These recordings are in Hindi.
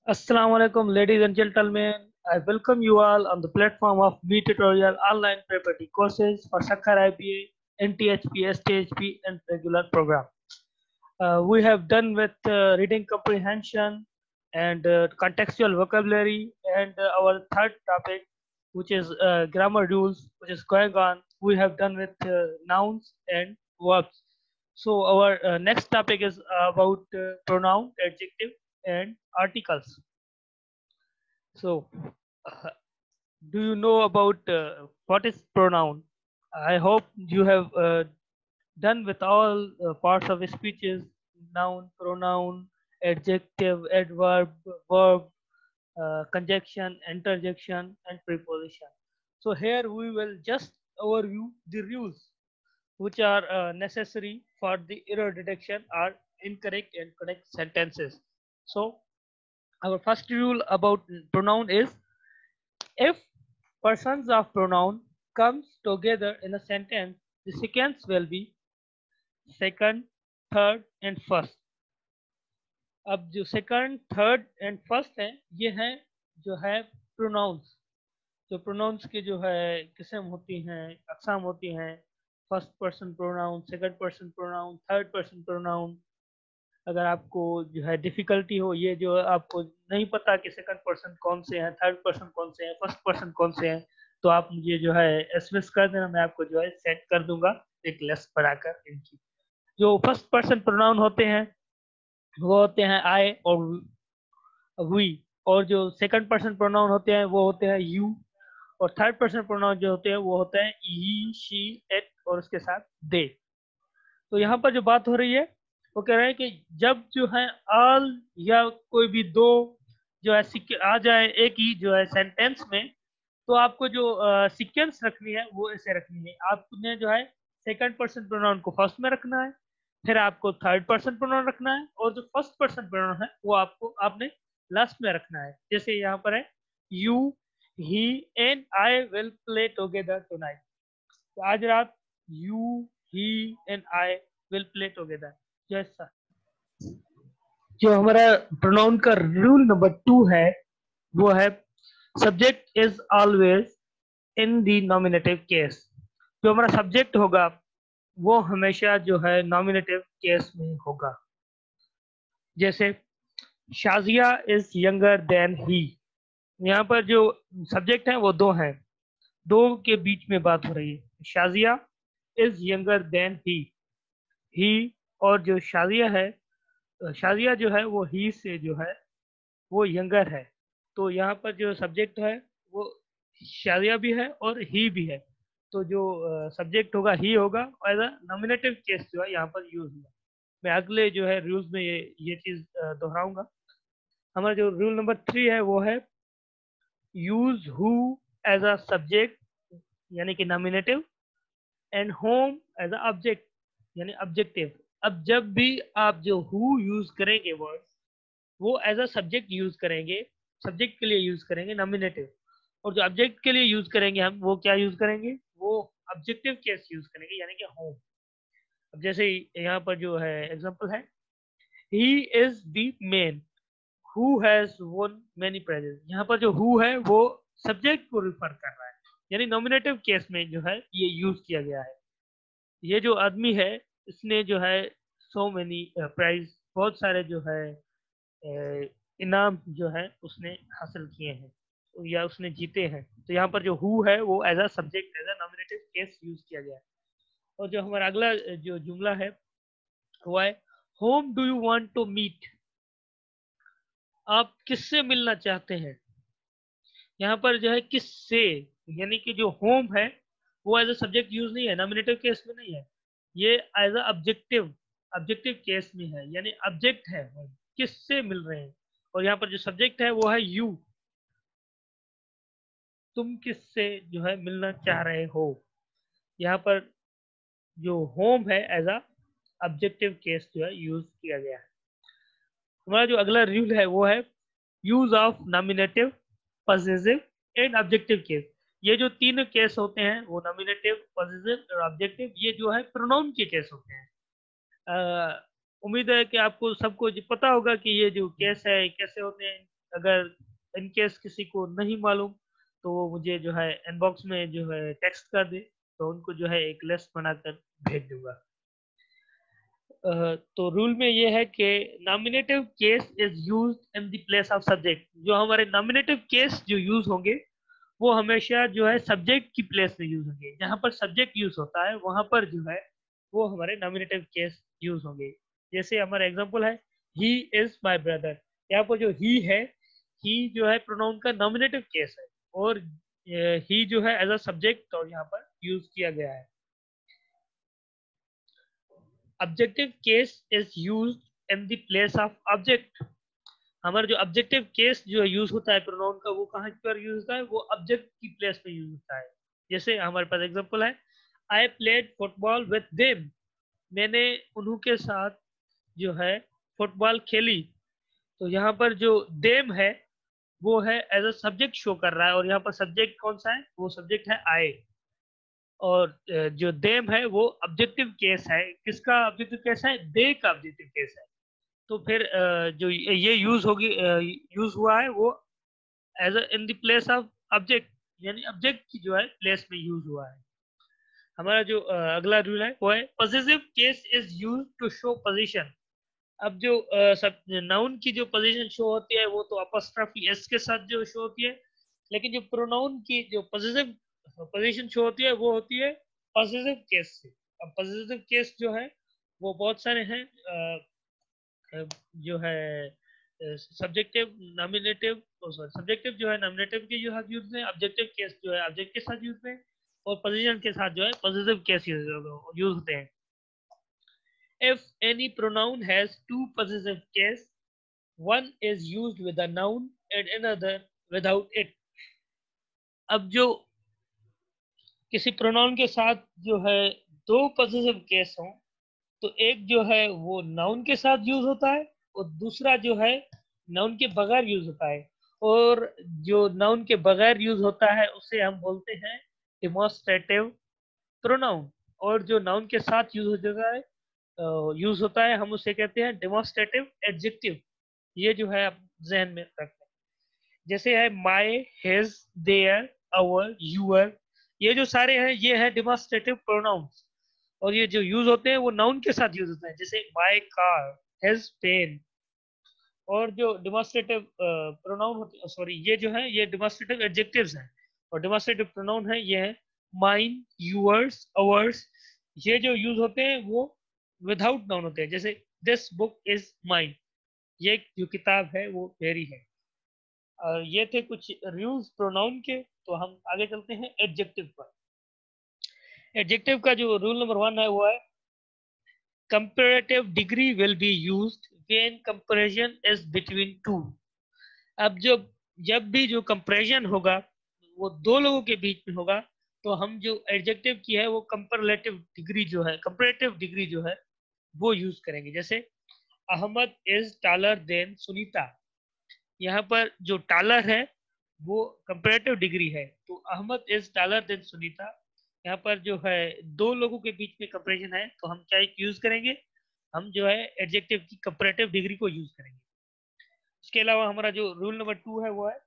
Assalamu alaikum, ladies and gentlemen. I welcome you all on the platform of Me Tutorial online preparatory courses for Sakhar IPA, NTHP, STHP, and regular program. We have done with reading comprehension and contextual vocabulary, and our third topic, which is grammar rules, which is going on. We have done with nouns and verbs. So our next topic is about pronoun, adjective, and articles. So, uh, do you know about what is pronoun? I hope you have done with all parts of speeches: noun, pronoun, adjective, adverb, verb, conjunction, interjection, and preposition. So here we will just overview the rules which are necessary for the error detection or incorrect and correct sentences. So our first rule about pronoun is, if persons of pronoun comes together in a sentence, the sequence will be second, third and first. अब जो सेकंड, थर्ड एंड फर्स्ट है, ये है जो है प्रोनाउंस। जो प्रोनाउंस की जो है किस्म होती हैं, अकसाम होती हैं: first person pronoun, second person pronoun, third person pronoun. अगर आपको जो है डिफिकल्टी हो, ये जो आपको नहीं पता कि सेकंड पर्सन कौन से हैं, थर्ड पर्सन कौन से हैं, फर्स्ट पर्सन कौन से हैं, तो आप मुझे जो है एसएमएस कर देना, मैं आपको जो है सेंड कर दूंगा एक लिस्ट बनाकर इनकी। जो फर्स्ट पर्सन प्रोनाउन होते हैं वो होते हैं आई और वी, और जो सेकंड पर्सन प्रोनाउन होते हैं वो होते हैं यू, और थर्ड पर्सन प्रोनाउन जो होते हैं वो होते हैं ही, शी, इट और उसके साथ दे। तो यहाँ पर जो बात हो रही है वो कह रहे हैं कि जब जो है ऑल या कोई भी दो जो है आ जाए एक ही जो है सेंटेंस में, तो आपको जो सीक्वेंस रखनी है वो ऐसे रखनी है। आपने जो है सेकंड पर्सन प्रोनाउन को फर्स्ट में रखना है, फिर आपको थर्ड पर्सन प्रोनाउन रखना है, और जो फर्स्ट पर्सन प्रोनाउन है वो आपने लास्ट में रखना है। जैसे यहाँ पर है you, he and I will play together tonight. तो आज रात you, he and I will play together. जैसा जो हमारा प्रोनाउन का रूल नंबर 2 है वो है, subject is always in the nominative case. जो हमारा सब्जेक्ट होगा वो हमेशा जो है नॉमिनेटिव केस में होगा। जैसे Shazia is younger than he. यहाँ पर जो सब्जेक्ट है वो दो हैं, दो के बीच में बात हो रही है। Shazia is younger than he, और जो शाजिया है, शाजिया जो है वो ही से जो है वो यंगर है। तो यहाँ पर जो सब्जेक्ट है वो शाजिया भी है और ही भी है, तो जो सब्जेक्ट होगा ही होगा, और एज अ नॉमिनेटिव केस जो है यहाँ पर यूज होगा। मैं अगले जो है रूल्स में ये चीज दोहराऊंगा। हमारा जो रूल नंबर 3 है वो है, use who as a subject यानी कि nominative, and whom as a object यानी ऑब्जेक्टिव। अब जब भी आप जो हु यूज करेंगे वर्ड, वो एज अ सब्जेक्ट यूज करेंगे, सब्जेक्ट के लिए यूज करेंगे नॉमिनेटिव, और जो ऑब्जेक्ट के लिए यूज करेंगे हम वो क्या यूज करेंगे, वो ऑब्जेक्टिव केस यूज करेंगे यानी कि होम। अब जैसे यहाँ पर जो है एग्जांपल है, he is the man who has won many prizes. यहाँ पर जो हु है वो सब्जेक्ट को रिफर कर रहा है, यानी नॉमिनेटिव केस में जो है ये यूज किया गया है। ये जो आदमी है इसने जो है सो मेनी प्राइज, बहुत सारे जो है इनाम जो है उसने हासिल किए हैं या उसने जीते हैं। तो यहाँ पर जो हु है वो as a subject, as a nominative case use किया गया है। और जो हमारा अगला जो जुमला है वो है, whom do you want to meet. आप किससे मिलना चाहते हैं। यहाँ पर जो है किससे, यानी कि जो होम है वो एज अ सब्जेक्ट यूज नहीं है, नॉमिनेटिव केस में नहीं है, ये as a objective, objective case में है, यानी ऑब्जेक्ट है home, किससे मिल रहे हैं। और यहाँ पर जो सब्जेक्ट है वो है यू, तुम किससे जो है मिलना चाह रहे हो। यहाँ पर जो होम है एज अ ऑब्जेक्टिव केस जो है यूज किया गया है। हमारा जो अगला रूल है वो है, use of nominative, possessive and objective case. ये जो तीन केस होते हैं वो नॉमिनेटिव, पॉसेसिव और ऑब्जेक्टिव, ये जो है प्रोनाउन के केस होते हैं। उम्मीद है कि आपको सबको पता होगा कि ये जो केस है कैसे होते हैं, अगर इन केस किसी को नहीं मालूम तो वो मुझे जो है इनबॉक्स में जो है टेक्स्ट कर दे, तो उनको जो है एक लिस्ट बनाकर भेज दूंगा। तो रूल में ये है कि nominative case is used in the place of subject. जो हमारे नॉमिनेटिव केस जो यूज होंगे वो हमेशा जो है सब्जेक्ट की प्लेस में यूज होंगे। जहां पर सब्जेक्ट यूज होता है वहां पर जो है वो हमारे नॉमिनेटिव केस यूज होंगे। जैसे हमारा एग्जांपल है ही इज माय ब्रदर। यहाँ पर जो ही है, ही जो है प्रोनाउन का नॉमिनेटिव केस है और ही जो है एज अ सब्जेक्ट और यहाँ पर यूज किया गया है। Objective case is used in the place of object. हमारा जो ऑब्जेक्टिव केस जो यूज होता है प्रोनाउन का, वो कहाँ पर यूज होता है, वो ऑब्जेक्ट की प्लेस पे यूज होता है। जैसे हमारे पास एग्जांपल है I played football with them. मैंने उन्हों के साथ जो है फुटबॉल खेली। तो यहाँ पर जो देम है वो है एज अ सब्जेक्ट शो कर रहा है और यहाँ पर सब्जेक्ट कौन सा है, वो सब्जेक्ट है आई। और जो देम है वो ऑब्जेक्टिव केस है। किसका ऑब्जेक्टिव केस है, दे का ऑब्जेक्टिव केस है। तो फिर जो ये यूज होगी, यूज हुआ है वो as in the place of object, यानी ऑब्जेक्ट की जो है प्लेस में यूज हुआ है। हमारा जो अगला रूल है वो है possessive case is use to show position. अब जो नाउन की जो पोजीशन शो होती है वो तो अपॉस्ट्रोफी एस के साथ जो शो होती है, लेकिन जो प्रोनाउन की जो पॉसेसिव पोजीशन शो होती है वो होती है पॉसेसिव केस से। अब पॉसेसिव केस जो है वो बहुत सारे हैं, जो है सब्जेक्टिव नॉमिनेटिव, सॉरी सब्जेक्टिव जो है नॉमिनेटिव के साथ यूज में, ऑब्जेक्टिव केस जो है ऑब्जेक्ट के साथ यूज में, और पोजीशन के साथ जो है पॉजिटिव केस यूज होते हैं। If any pronoun has to positive case, one is used with a noun and another without it. अब जो किसी प्रोनाउन के साथ जो है दो पॉजिटिव केस हों, तो एक जो है वो नाउन के साथ यूज होता है और दूसरा जो है नाउन के बगैर यूज होता है। और जो नाउन के बगैर यूज होता है उसे हम बोलते हैं डिमॉन्स्ट्रेटिव प्रोनाउन, और जो नाउन के साथ यूज होता है हम उसे कहते हैं डिमॉन्स्ट्रेटिव एडजेक्टिव। ये जो है आप जहन में रखना। जैसे है my, his, their, our, your, ये जो सारे हैं ये है डिमॉन्स्ट्रेटिव प्रोनाउंस, और ये जो यूज होते हैं वो नाउन के साथ यूज होता है। जैसे माय कार, हिज पेन। और जो डिमॉन्स्ट्रेटिव प्रोनाउन होते, सॉरी ये जो है ये डिमॉन्स्ट्रेटिव एडजेक्टिव्स हैं, और डिमॉन्स्ट्रेटिव प्रोनाउन है ये है माइन, यूअर्स, अवर्स। ये जो यूज होते हैं वो विदाउट नाउन होते हैं। जैसे दिस बुक इज माइन, ये जो किताब है वो मेरी है। ये थे कुछ रूल्स प्रोनाउन के। तो हम आगे चलते हैं एडजेक्टिव पर। एडजेक्टिव का जो रूल नंबर 1 है वो है comparative degree will be used when comparison is between two. अब जब भी जो कंपैरिजन होगा वो दो लोगों के बीच में होगा, तो हम जो एडजेक्टिव की है वो कंपैरेटिव डिग्री जो है, कंपैरेटिव डिग्री जो है वो यूज करेंगे। जैसे Ahmad is taller than Sunita. यहाँ पर जो टालर है वो कंपैरेटिव डिग्री है, तो Ahmad is taller than Sunita. यहाँ पर जो है दो लोगों के बीच में कंपैरिजन है, तो हम क्या यूज करेंगे, हम जो है एडजेक्टिव की कंपैरेटिव डिग्री को यूज करेंगे। इसके अलावा हमारा जो रूल नंबर 2 है वो है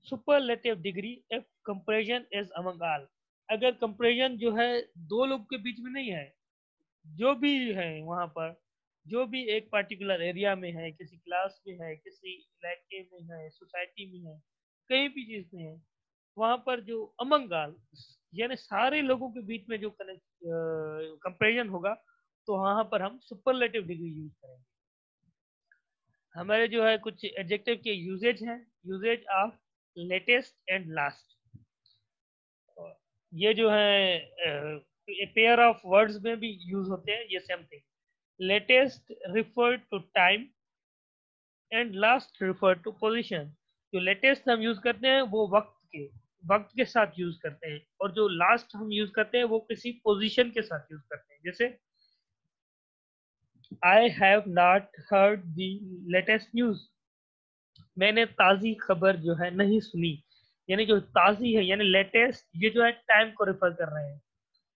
superlative degree if comparison is among all. अगर कंपैरिजन जो है दो लोग के बीच में नहीं है, जो भी है वहां पर, जो भी एक पर्टिकुलर एरिया में है, किसी क्लास में है, किसी इलाके में है, सोसाइटी में है, कहीं भी चीज में है, वहां पर जो अमंग ऑल यानी सारे लोगों के बीच में जो कनेक्ट कंपैरिजन होगा, तो वहां पर हम सुपरलेटिव डिग्री यूज करेंगे। हमारे जो है कुछ एडजेक्टिव के यूजेज हैं। Usages of latest and last. ये जो है पेयर ऑफ वर्ड्स में भी यूज होते हैं ये same thing. Latest refer to time and last refer to position. जो लेटेस्ट हम यूज करते हैं वो वक्त के साथ यूज करते हैं, और जो लास्ट हम यूज करते हैं वो किसी पोजीशन के साथ यूज करते हैं। जैसे I have not heard the latest news. मैंने ताजी खबर जो है नहीं सुनी, यानी जो ताजी है यानी लेटेस्ट, ये जो है टाइम को रेफर कर रहे हैं।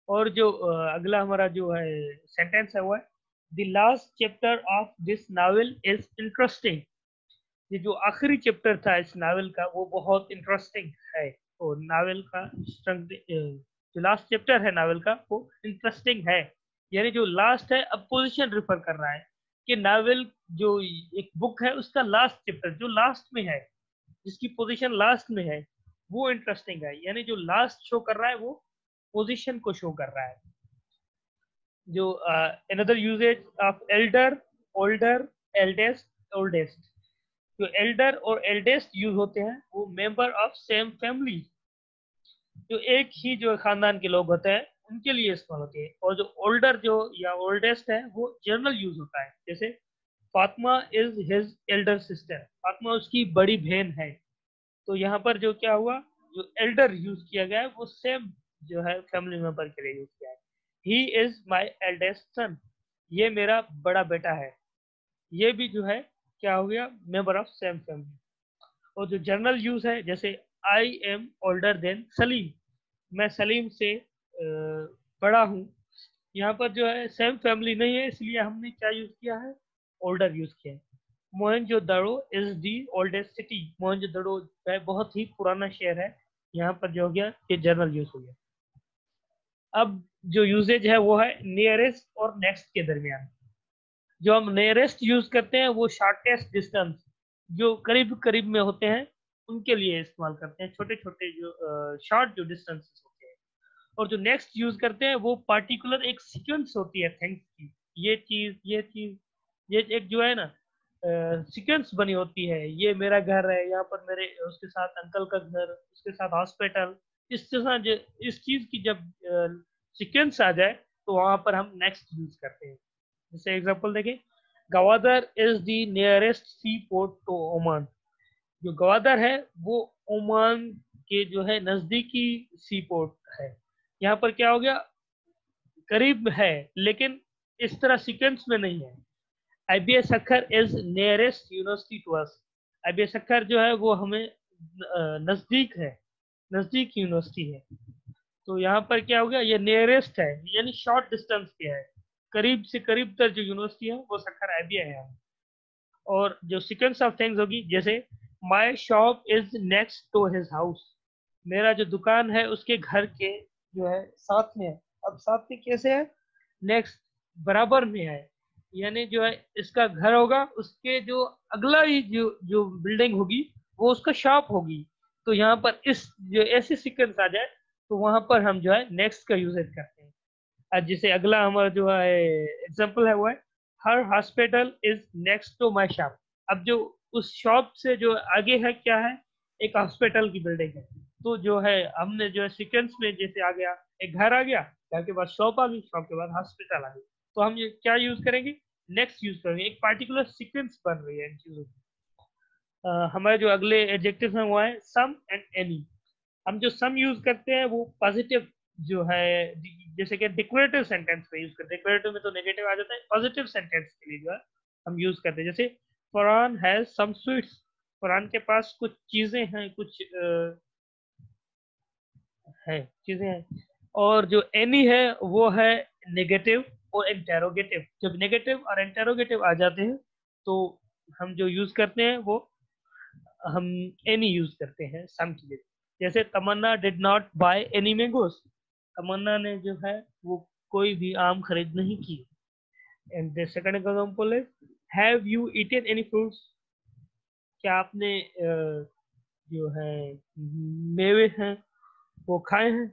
और जो अगला हमारा जो है सेंटेंस है वो है the last chapter of this novel is interesting. ये जो आखिरी चैप्टर था इस नावल का वो बहुत इंटरेस्टिंग है। और नावल का जो लास्ट चैप्टर है नावल का वो इंटरेस्टिंग है। यानी जो लास्ट है अब पोजीशन रिफर कर रहा है कि नावल जो एक बुक है उसका लास्ट चैप्टर जो लास्ट में है, जिसकी पोजीशन लास्ट में है, वो इंटरेस्टिंग है। यानी जो लास्ट शो कर रहा है वो पोजीशन को शो कर रहा है। जो another usages of elder, older, eldest, oldest. जो एल्डर और एल्डेस्ट यूज होते हैं वो मेंबर ऑफ सेम फैमिली, जो एक ही जो खानदान के लोग होते हैं उनके लिए इस्तेमाल होती है। और जो ओल्डर जो या ओल्डेस्ट है वो जनरल यूज होता है। जैसे Fatima is his Elder sister, Fatima उसकी बड़ी बहन है। तो यहाँ पर जो क्या हुआ, जो एल्डर यूज किया गया है वो सेम जो है फैमिली मेंबर के लिए यूज किया है। He is my eldest son, ये मेरा बड़ा बेटा है। ये भी जो है क्या हो गया, मेंबर ऑफ सेम फैमिली। और जो जनरल यूज है जैसे I am older than Salim, मैं सलीम से बड़ा हूँ। यहाँ पर जो है सेम फैमिली नहीं है इसलिए हमने क्या यूज किया है, ओल्डर यूज किया है। Mohenjodaro is the oldest city, Mohenjodaro है बहुत ही पुराना शहर है। यहाँ पर जो हो गया ये जनरल यूज हो गया। अब जो यूजेज है वो है नियरेस्ट और नेक्स्ट के दरमियान। जो हम नियरेस्ट यूज करते हैं वो शॉर्टेस्ट डिस्टेंस, जो करीब करीब में होते हैं उनके लिए इस्तेमाल करते हैं, छोटे छोटे जो शॉर्ट जो डिस्टेंसेस होते हैं। और जो नेक्स्ट यूज करते हैं वो पार्टिकुलर एक सीक्वेंस होती है थिंग्स की, ये चीज ये एक जो है ना सीक्वेंस बनी होती है। ये मेरा घर है, यहाँ पर मेरे उसके साथ अंकल का घर, उसके साथ हॉस्पिटल। इस तरह इस चीज की जब सीक्वेंस आ जाए तो वहां पर हम नेक्स्ट यूज करते हैं। जैसे एग्जांपल देखें, Gwadar is the nearest sea port to Oman. जो गवादर है वो ओमान के जो है नजदीकी सी पोर्ट है। यहाँ पर क्या हो गया, करीब है लेकिन इस तरह सीक्वेंस में नहीं है। IBS Akhar is nearest university to us, IBS Akhar जो है वो हमें नजदीक है, नजदीक यूनिवर्सिटी है। तो यहाँ पर क्या हो गया, ये नियरेस्ट है यानी शॉर्ट डिस्टेंस पे है, करीब से करीब तक जो यूनिवर्सिटी है वो सखर आईबीआई है। और जो सीक्वेंस ऑफ थिंग्स होगी जैसे my shop is next to his house, मेरा जो दुकान है उसके घर के जो है साथ में है। अब साथ में कैसे है, नेक्स्ट बराबर में है। यानी जो है इसका घर होगा उसके जो अगला ही जो जो बिल्डिंग होगी वो उसका शॉप होगी। तो यहाँ पर इस जो ऐसे सीक्वेंस आ जाए तो वहां पर हम जो है नेक्स्ट का यूजेज करते हैं। आज जैसे अगला हमारा जो है एग्जांपल है वो है her hospital is next to my shop. अब जो उस शॉप से जो आगे है क्या है, एक हॉस्पिटल की बिल्डिंग है। तो जो है हमने जो है सीक्वेंस में जैसे आ गया, एक घर आ गया, घर के बाद शॉप आ गई, शॉप के बाद हॉस्पिटल आ गई। तो हम ये क्या यूज करेंगे, नेक्स्ट यूज करेंगे। एक पार्टिकुलर सीक्वेंस बन रही है इन चीजों की। हमारे जो अगले एडजेक्टिव हैं वो है सम एंड एनी। हम जो सम यूज करते हैं वो पॉजिटिव जो है, जैसे कि डिक्लेरेटिव सेंटेंस में यूज करते हैं। डिक्लेरेटिव में तो नेगेटिव आ जाता है, पॉजिटिव सेंटेंस के लिए जो है हम यूज करते हैं। जैसे Farhan has some sweets, Farhan के पास कुछ चीजें हैं, कुछ है चीजें हैं। और जो एनी है वो है नेगेटिव और इंटेरोगेटिव। जब नेगेटिव और इंटेरोगेटिव आ जाते हैं तो हम जो यूज करते हैं वो हम एनी यूज करते हैं सम के लिए। जैसे Tamanna did not buy any mangoes, Tamanna ने जो है वो कोई भी आम खरीद नहीं की। एंड द सेकंड एग्जांपल है have you eaten any fruits, क्या आपने जो है मेवे हैं वो खाए हैं।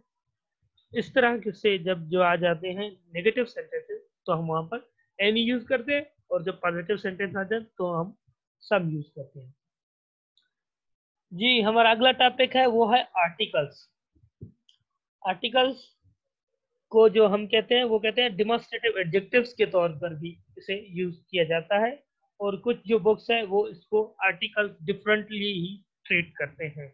इस तरह के से जब जो आ जाते हैं नेगेटिव सेंटेंसेस तो हम वहां पर एनी यूज करते हैं, और जब पॉजिटिव सेंटेंस आ जाए तो हम सम यूज करते हैं। जी हमारा अगला टॉपिक है वो है आर्टिकल्स। आर्टिकल्स को जो हम कहते हैं वो कहते हैं डिमॉन्स्ट्रेटिव एडजेक्टिव्स के तौर पर भी इसे यूज किया जाता है। और कुछ जो बुक्स है वो इसको आर्टिकल्स डिफरेंटली ही ट्रीट करते हैं।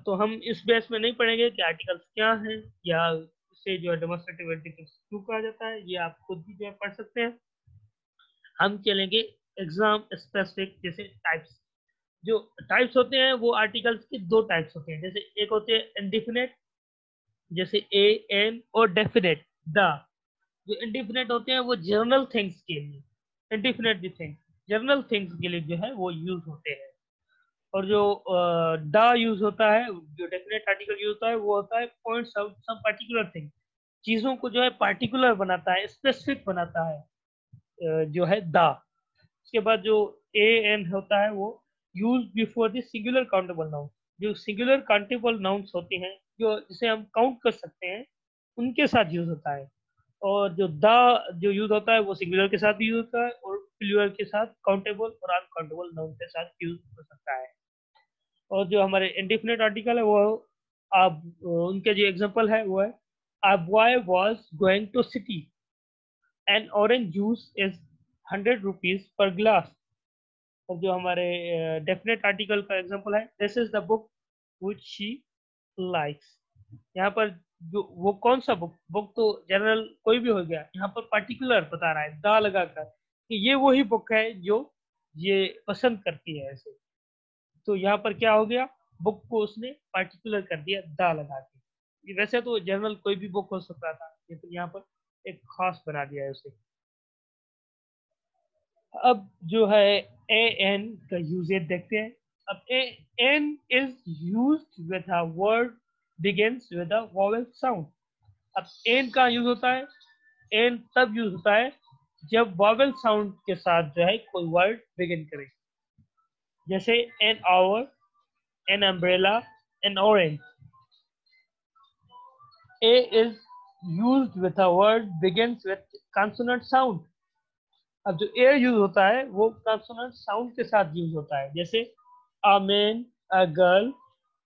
तो हम इस बेस में नहीं पढ़ेंगे कि आर्टिकल्स क्या हैं या इसे जो है डेमोन्स्ट्रेटिव एडजेक्टिव्स क्यों कहा जाता है, ये आप खुद भी जो है पढ़ सकते हैं। हम चलेंगे एग्जाम स्पेसिफिक जैसे टाइप्स। जो टाइप्स होते हैं वो आर्टिकल्स के दो टाइप्स होते हैं। जैसे एक होते हैं इंडिफिनेट, जैसे ए एन, और डेफिनेट द। जो इंडिफिनेट होते हैं वो जनरल थिंग्स के लिए, indefinite the things. General things के लिए जो है वो यूज होते हैं। और जो द यूज होता है, जो डेफिनेट आर्टिकल यूज होता है, वो होता है points out some particular thing, चीजों को जो है पार्टिकुलर बनाता है, स्पेसिफिक बनाता है, जो है द। उसके बाद जो ए एन होता है वो use before the singular countable noun, जो सिंगुलर काउंटेबल नाउन्स होती हैं, जो जिसे हम काउंट कर सकते हैं, उनके साथ यूज होता है। और जो द जो यूज होता है वो सिंगुलर के साथ भी यूज होता है, और प्लूरल के साथ, काउंटेबल और अनकाउंटेबल नाउन के साथ यूज हो सकता है। और जो हमारे इंडिफिनिट आर्टिकल है वो आप उनके जो एग्जांपल है वो है, a boy was going to city, an orange juice is 100 rupees per glass। और जो हमारे डेफिनेट आर्टिकल का एग्जांपल है, this is the book which she likes. यहाँ पर जो वो कौन सा बुक, बुक तो जनरल कोई भी हो गया, यहाँ पर पर्टिकुलर बता रहा है दा लगाकर कि ये वही बुक है जो ये पसंद करती है ऐसे। तो यहाँ पर क्या हो गया, बुक को उसने पार्टिकुलर कर दिया दा लगा के। वैसे तो जनरल कोई भी बुक हो सकता था, लेकिन यहाँ पर एक खास बना दिया है उसे। अब जो है ए एन का यूजेज देखते हैं। अब a an is used with a word begins with a vowel sound. अब एन का यूज होता है, एन तब यूज होता है जब वोवेल साउंड के साथ जो है कोई वर्ड बिगिन करे, जैसे an hour, an umbrella, N orange. A is used with a word begins with consonant sound। अब जो ए यूज होता है वो consonant sound के साथ यूज होता है, जैसे a man, a girl,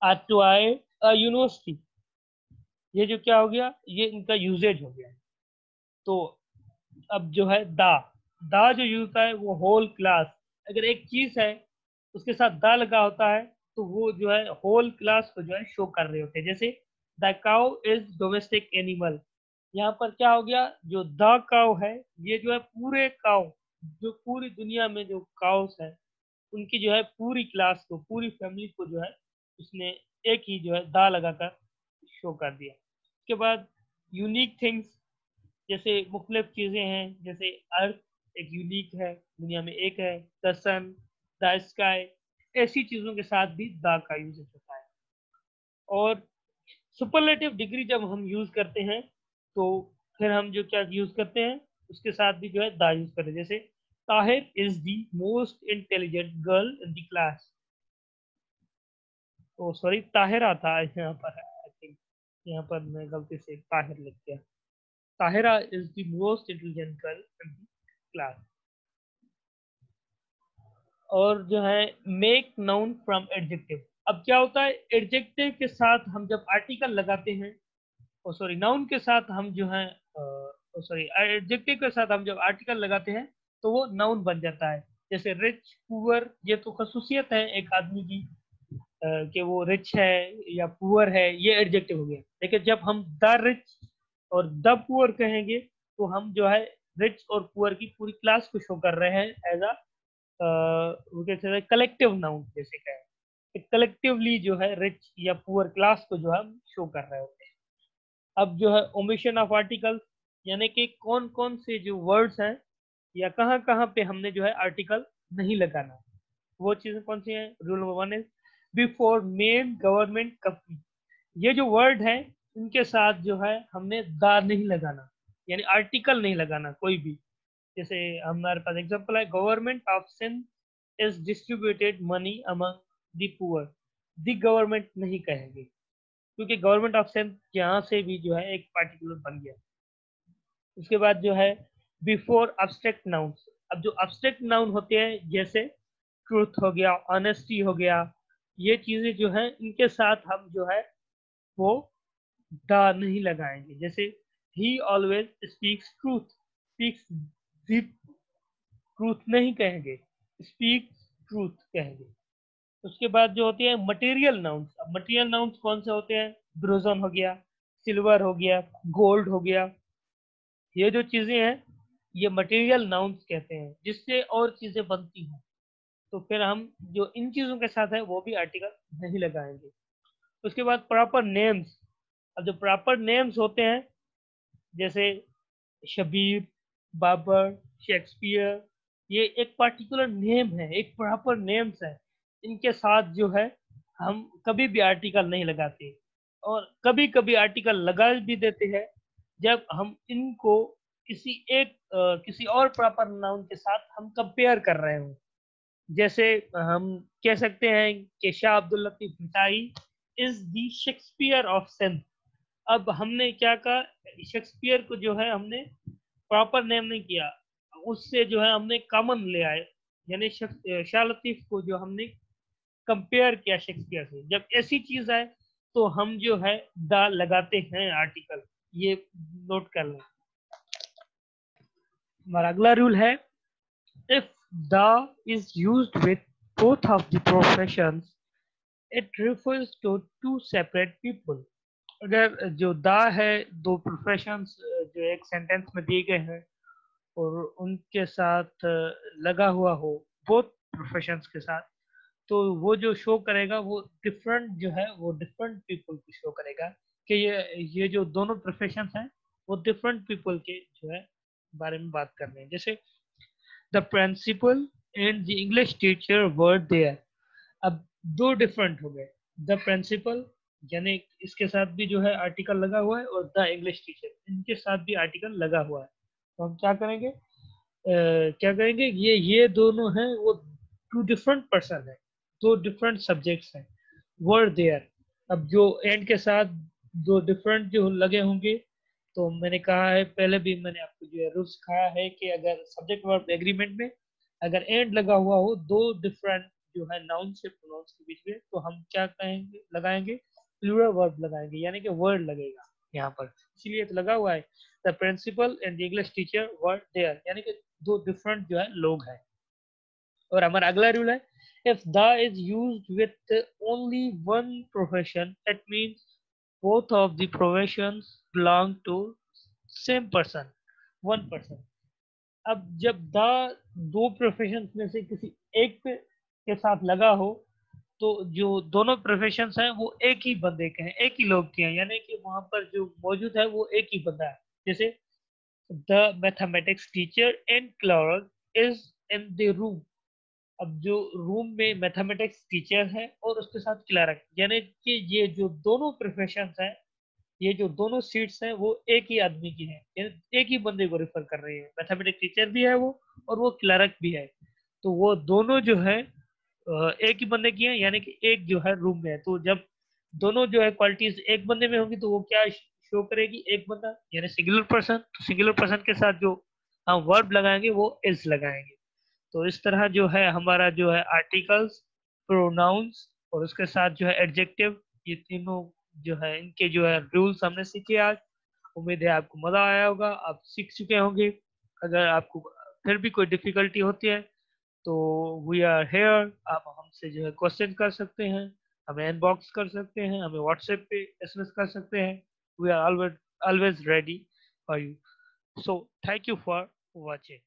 a toy, a university। ये जो क्या हो गया, ये इनका यूजेज हो गया। तो अब जो है दा जो यूज होता है वो होल क्लास, अगर एक चीज है उसके साथ दा लगा होता है तो वो जो है होल क्लास को जो है शो कर रहे होते हैं, जैसे the cow is domestic animal. यहाँ पर क्या हो गया, जो द काउ है ये जो है पूरे काउ, जो पूरी दुनिया में जो काउस है उनकी जो है पूरी क्लास को, पूरी फैमिली को जो है उसने एक ही जो है दा लगाकर शो कर दिया। उसके बाद यूनिक थिंग्स, जैसे मुख्तलिफ चीजें हैं, जैसे अर्थ एक यूनिक है, दुनिया में एक है, द सन, द स्काई, ऐसी चीजों के साथ भी द का यूज होता है। और सुपरलेटिव डिग्री जब हम यूज करते हैं तो फिर हम जो क्या यूज करते हैं उसके साथ भी जो है द यूज करते हैं, जैसे Tahir is the most intelligent girl in the class. Oh sorry, Tahira था यहाँ पर, आई थिंक यहाँ पर मैं गलती से ताहिर लिख दिया। Tahira is the most intelligent girl in the class. और जो है मेक नाउन फ्रॉम एडजेक्टिव। अब क्या होता है, एडजेक्टिव के साथ हम जब आर्टिकल लगाते हैं, ओ सॉरी नाउन के साथ हम जो है, ओ सॉरी एडजेक्टिव के साथ हम जब आर्टिकल लगाते हैं तो वो नाउन बन जाता है। जैसे रिच, पुअर, ये तो खसूसियत है एक आदमी की, कि वो रिच है या पुअर है, ये एडजेक्टिव हो गया। लेकिन जब हम द रिच और द पुअर कहेंगे तो हम जो है रिच और पुअर की पूरी क्लास को शो कर रहे हैं एज अ, वो कहते हैं कलेक्टिव नाउन, जैसे कहें कलेक्टिवली जो है रिच या पुअर क्लास को जो है हम शो कर रहे होते हैं। अब जो है ओमिशन ऑफ आर्टिकल्स, यानी कि कौन कौन से जो वर्ड्स हैं या कहाँ कहाँ पे हमने जो है आर्टिकल नहीं लगाना, वो चीजें कौन सी हैं। रूल नंबर 1 है बिफोर मेन गवर्नमेंट कंपनी। ये जो वर्ड है इनके साथ जो है हमने द नहीं लगाना, यानी आर्टिकल नहीं लगाना कोई भी। जैसे हमारे पास एग्जांपल है, government of Sindh is distributed money among the poor. The government नहीं कहेंगे, क्योंकि गवर्नमेंट ऑफ सिंध यहाँ से भी जो है एक पार्टिकुलर बन गया। उसके बाद जो है बिफोर अब्स्ट्रैक्ट नाउन्स। अब जो अब्स्ट्रैक्ट नाउन होते हैं, जैसे ट्रूथ हो गया, ऑनेस्टी हो गया, ये चीजें जो है इनके साथ हम जो है वो द नहीं लगाएंगे। जैसे ही always speaks truth, speaks the truth नहीं कहेंगे, स्पीक ट्रूथ कहेंगे। उसके बाद जो होते हैं मटेरियल नाउन्स। अब मटेरियल नाउन्स कौन से होते हैं, ब्रोजन हो गया, सिल्वर हो गया, गोल्ड हो गया, ये जो चीजें हैं ये मटेरियल नाउन्स कहते हैं, जिससे और चीजें बनती हैं। तो फिर हम जो इन चीजों के साथ है वो भी आर्टिकल नहीं लगाएंगे। उसके बाद प्रॉपर नेम्स। अब जो प्रॉपर नेम्स होते हैं, जैसे शबीर, बाबर, शेक्सपियर, ये एक पर्टिकुलर नेम है, एक प्रॉपर नेम्स है। इनके साथ जो है हम कभी भी आर्टिकल नहीं लगाते, और कभी कभी आर्टिकल लगा भी देते हैं जब हम इनको किसी और प्रॉपर नाउन के साथ हम कंपेयर कर रहे हो। जैसे हम कह सकते हैं कि Shah Abdul Latif Bhittai is the Shakespeare of Sindh. अब हमने क्या कहा, शेक्सपियर को जो है हमने प्रॉपर नेम नहीं किया, उससे जो है हमने कॉमन ले आए, यानी शाह लतीफ को जो हमने कंपेयर किया शेक्सपियर से। जब ऐसी चीज आए तो हम जो है द लगाते हैं आर्टिकल, ये नोट कर लें। हमारा अगला रूल है, if the is used with both of the professions, it refers to two separate people। अगर जो दा है, दो प्रोफेशंस जो एक सेंटेंस में दिए गए हैं और उनके साथ लगा हुआ हो, बोथ प्रोफेशंस के साथ, तो वो जो शो करेगा वो डिफरेंट जो है वो डिफरेंट पीपल को शो करेगा कि ये जो दोनों प्रोफेशंस हैं वो डिफरेंट पीपल के जो है बारे में बात कर रहे हैं। जैसे the principal and the English teacher were there. अब दो डिफरेंट हो गए, द प्रिंसिपल यानी इसके साथ भी जो है आर्टिकल लगा हुआ है, और द इंग्लिश टीचर इनके साथ भी आर्टिकल लगा हुआ है। तो हम क्या करेंगे, क्या करेंगे, ये दोनों हैं वो टू डिफरेंट पर्सन है, दो डिफरेंट सब्जेक्ट्स हैं। वर देयर, अब जो एंड के साथ दो डिफरेंट जो लगे होंगे, तो मैंने कहा है पहले भी, मैंने आपको जो है रूल्स सिखाया है कि अगर सब्जेक्ट वर्ब एग्रीमेंट में अगर एंड लगा हुआ हो दो डिफरेंट जो है नाउन से प्रोनाउंस के बीच में, तो हम क्या कहेंगे, लगाएंगे प्लूरल वर्ब लगाएंगे, यानी कि वर्ड लगेगा यहाँ पर, इसीलिए तो लगा हुआ है the principal and the English teacher were there, यानी कि दो डिफरेंट जो है लोग हैं। और हमारा अगला रूल है, if the is used with only one profession, it means both of the professions belong to same person, one person। अब जब द दो प्रोफेशन में से किसी एक के साथ लगा हो, तो जो दोनों प्रोफेशंस हैं वो एक ही बंदे के हैं, एक ही लोग के हैं, यानी कि वहां पर जो मौजूद है वो एक ही बंदा है। जैसे the mathematics teacher and clerk is in the room. अब जो रूम में मैथमेटिक्स टीचर है और उसके साथ क्लर्क, यानी कि ये जो दोनों प्रोफेशंस हैं, ये जो दोनों सीट्स हैं वो एक ही आदमी की है, यानी एक ही बंदे को रेफर कर रही है। मैथमेटिक्स टीचर भी है वो, और वो क्लर्क भी है, तो वो दोनों जो है एक ही बंदे की है, यानी कि एक जो है रूम में है। तो जब दोनों जो है क्वालिटीज एक बंदे में होगी तो वो क्या शो करेगी, एक बंदा यानी सिंगुलर पर्सन। तो सिंगुलर पर्सन के साथ जो हम वर्ब लगाएंगे वो इज लगाएंगे। तो इस तरह जो है हमारा जो है आर्टिकल्स, प्रोनाउंस और उसके साथ जो है एडजेक्टिव, ये तीनों जो है इनके जो है रूल्स हमने सीखे आज। उम्मीद है आपको मजा आया होगा, आप सीख चुके होंगे। अगर आपको फिर भी कोई डिफिकल्टी होती है तो वी आर हेयर, आप हमसे जो है क्वेश्चन कर सकते हैं, हमें इनबॉक्स कर सकते हैं, हमें व्हाट्सएप पे एसएमएस कर सकते हैं। We are always always ready for you. So thank you for watching.